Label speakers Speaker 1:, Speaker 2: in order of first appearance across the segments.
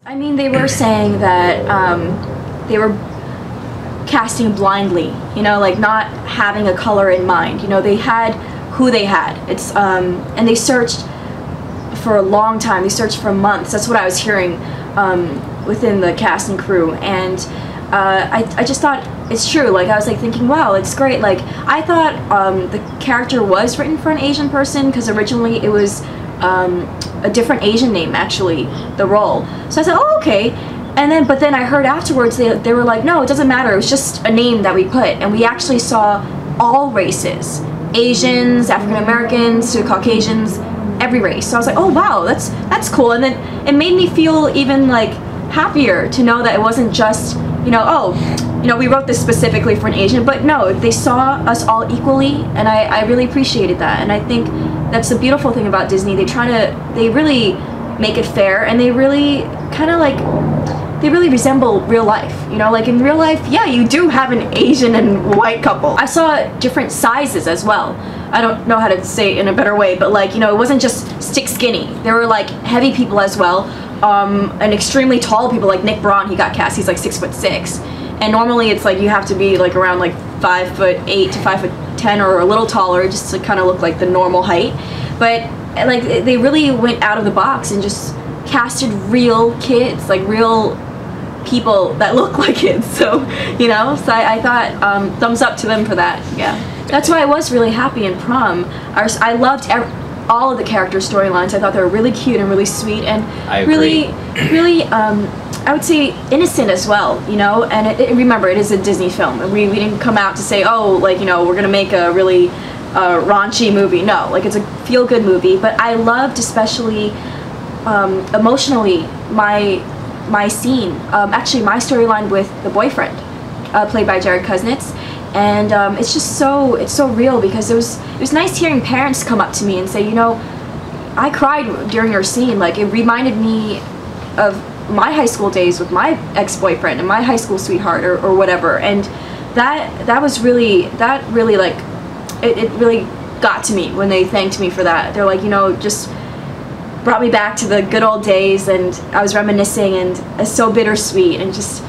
Speaker 1: I mean, they were saying that they were casting blindly, you know, like not having a color in mind. You know, they had who they had. It's and they searched for a long time. They searched for months. That's what I was hearing within the cast and crew. And I just thought it's true. Like, I was like thinking, wow, it's great. Like, I thought the character was written for an Asian person, because originally it was a different Asian name, actually, the role. So I said, oh, okay. And then, but then I heard afterwards they were like, no, it doesn't matter. It was just a name that we put. And we actually saw all races, Asians, African Americans, to Caucasians, every race. So I was like, oh wow, that's cool. And then it made me feel even like happier to know that it wasn't just, you know, oh, you know, we wrote this specifically for an Asian, but no, they saw us all equally, and I really appreciated that. And I think that's the beautiful thing about Disney. They really make it fair, and they really kind of like, they really resemble real life, you know, like in real life, yeah, you do have an Asian and white couple. I saw different sizes as well. I don't know how to say it in a better way, but like, you know, it wasn't just stick skinny. There were like heavy people as well, and extremely tall people like Nick Braun. He got cast, he's like 6'6", and normally it's like you have to be like around like 5'8" to 5'10" or a little taller just to kind of look like the normal height. But like they really went out of the box and just casted real kids, like real people that look like kids. So, you know, so I thought thumbs up to them for that. Yeah, that's why I was really happy in Prom. I loved all of the character storylines. I thought they were really cute and really sweet, and really I would say innocent as well, you know. And remember, it is a Disney film, and we didn't come out to say, oh, like, you know, we're gonna make a really raunchy movie. No, like, it's a feel-good movie. But I loved especially emotionally my scene, actually my storyline with the boyfriend, played by Jared Kuznets. And it's just it's so real, because it was nice hearing parents come up to me and say, you know, I cried during your scene. Like, it reminded me of my high school days with my ex-boyfriend and my high school sweetheart, or whatever. And that really like it really got to me when they thanked me for that. They're like, you know, just brought me back to the good old days, and I was reminiscing, and it's so bittersweet, and just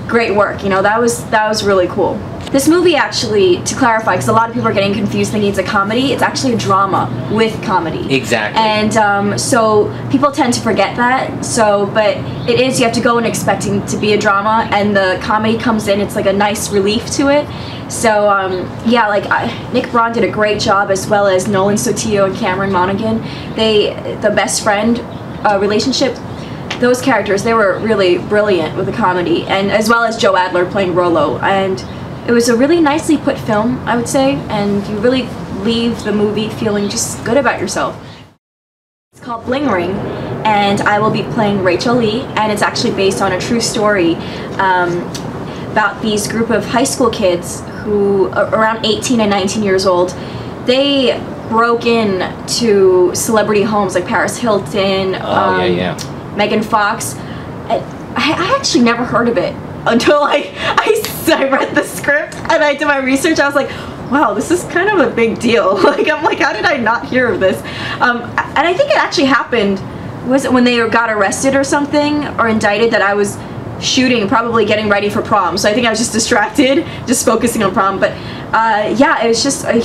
Speaker 1: great work. You know, that was really cool. This movie, actually, to clarify, because a lot of people are getting confused thinking it's a comedy, it's actually a drama with comedy.
Speaker 2: Exactly.
Speaker 1: And so people tend to forget that. So, but it is, you have to go in expecting to be a drama, and the comedy comes in, it's like a nice relief to it. So yeah, like Nick Braun did a great job, as well as Nolan Sotillo and Cameron Monaghan. The best friend relationship, those characters, they were really brilliant with the comedy, and as well as Joe Adler playing Rollo. And it was a really nicely put film, I would say, and you really leave the movie feeling just good about yourself. It's called Bling Ring, and I will be playing Rachel Lee, and it's actually based on a true story about these group of high school kids who are around 18 and 19 years old. They broke in to celebrity homes like Paris Hilton, Megan Fox. I actually never heard of it until I read the script and I did my research. I was like, wow, this is kind of a big deal. Like, I'm like, how did I not hear of this? And I think it actually happened, was it when they got arrested or something, or indicted, that I was shooting, probably getting ready for Prom. So I think I was just distracted, just focusing on Prom. But yeah, it was just a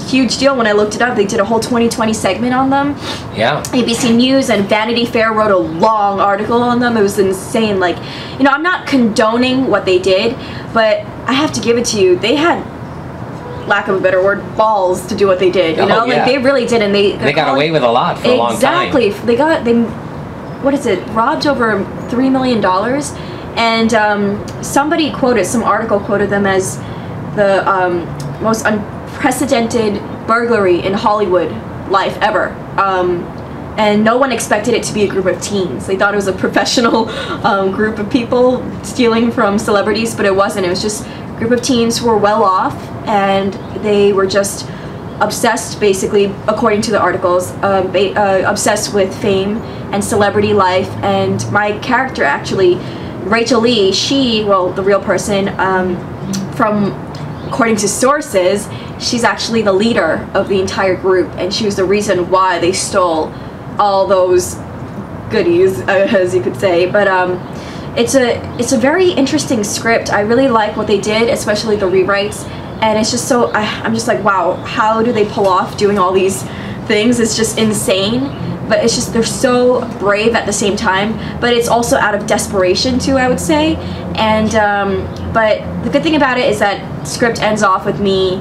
Speaker 1: huge deal when I looked it up. They did a whole 2020 segment on them.
Speaker 2: Yeah.
Speaker 1: ABC News and Vanity Fair wrote a long article on them. It was insane. Like, you know, I'm not condoning what they did, but I have to give it to you. They had, lack of a better word, balls to do what they did. You know, like they really did, and they
Speaker 2: got away with a lot for a long time.
Speaker 1: Exactly. They what is it? Robbed over $3 million, and somebody quoted, some article quoted them as the most unprecedented burglary in Hollywood life ever. And no one expected it to be a group of teens. They thought it was a professional group of people stealing from celebrities, but it wasn't. It was just a group of teens who were well off, and they were just obsessed, basically, according to the articles, obsessed with fame and celebrity life. And my character, actually, Rachel Lee, well, the real person, according to sources, she's actually the leader of the entire group, and she was the reason why they stole all those goodies, as you could say. But it's a very interesting script. I really like what they did, especially the rewrites. And it's just so, I'm just like, wow, how do they pull off doing all these things? It's just insane. But it's just, they're so brave at the same time. But it's also out of desperation too, I would say. And, but the good thing about it is that script ends off with me,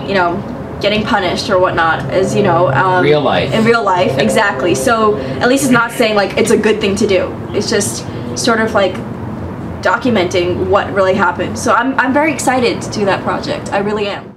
Speaker 1: you know, getting punished or whatnot, as you know,
Speaker 2: real life.
Speaker 1: In real life, exactly. So at least it's not saying like it's a good thing to do. It's just sort of like documenting what really happened. So I'm very excited to do that project. I really am.